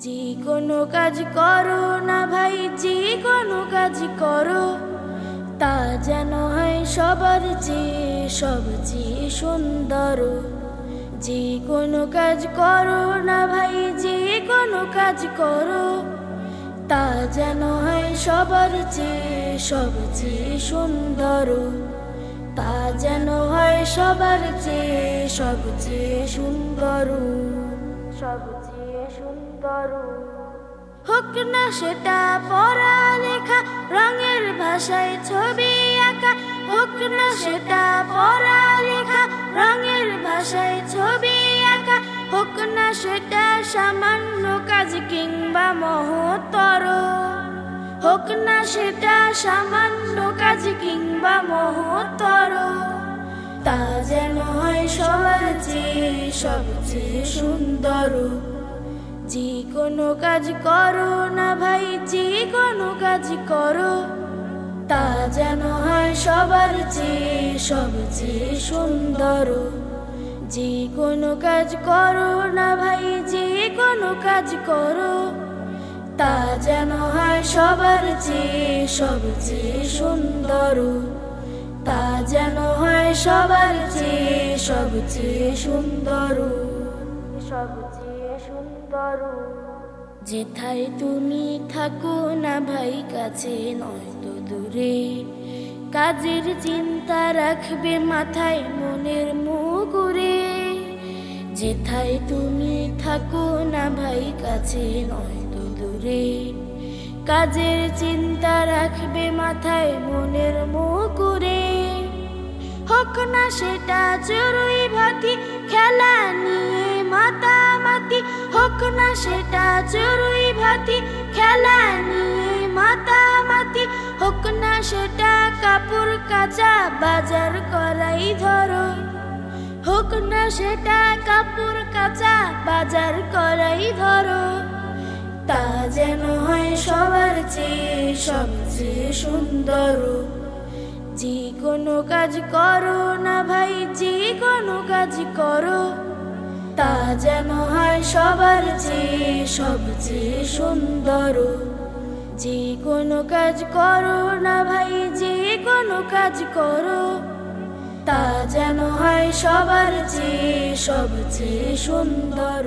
যে কোনো কাজ করো না ভাই, যে কোনো কাজ করো, তা যেন হয় সবার চেয়ে সবচেয়ে সুন্দর। যে কোনো কাজ করো না ভাই, যে কোনো কাজ করো, তা যেন হয় সবার চেয়ে সবচেয়ে সুন্দর। তা যেন হয় সবার চেয়ে সবচেয়ে সুন্দর, সবচেয়ে সুন্দর। হোক না সেটা পড়ালেখা, রঙের ভাষায় ছবি আঁকা। হোক না সেটা পড়ালেখা, রঙের ভাষায় ছবি আঁকা। হোক না সেটা সামান্য কাজ কিংবা মহত্তর। হোক না সেটা সামান্য কাজ কিংবা মহত্তর। তা যেন হয় সবার চেয়ে সবচেয়ে সুন্দর। যে কোনো কাজ করো না ভাই, যে কোনো কাজ করো, তা যেন হয় সবার চেয়ে সবচেয়ে সুন্দর। যে কোনো কাজ করো না ভাই, যে কোনো কাজ করো, তা যেন হয় সবার চেয়ে সবচেয়ে সুন্দর। তা যেন হয় সবার চেয়ে সবচেয়ে সুন্দর, সবচেয়ে সুন্দর। যেথায় তুমি থাকো না ভাই, কাছে নয়তো দূরে, কাজের চিন্তা রাখবে মাথায় মনের মুকুরে। যেথায় তুমি থাকো না ভাই, কাছে নয়তো দূরে, কাজের চিন্তা রাখবে মাথায় মনের মুকুরে। হোক না সেটা চড়ুই ভাতি, খেলা নিয়ে মাতামাতি। হোক না সেটা চড়ুই ভাতি, খেলা নিয়ে মাতামাতি। হোক না সেটা কাপড় কাচা, বাজার করাই ধরো। হোক না সেটা কাপড় কাচা, বাজার করাই ধরো। তা যেন হয় সবার চেয়ে সবচেয়ে সুন্দর। যে কোনো কাজ করো না ভাই, যে কোনো কাজ করো, তা যেন হয় সবার চেয়ে সবচেয়ে সুন্দর। যে কোনো কাজ করো না ভাই, যে কোনো কাজ করো, তা যেন হয় সবার চেয়ে সবচেয়ে সুন্দর।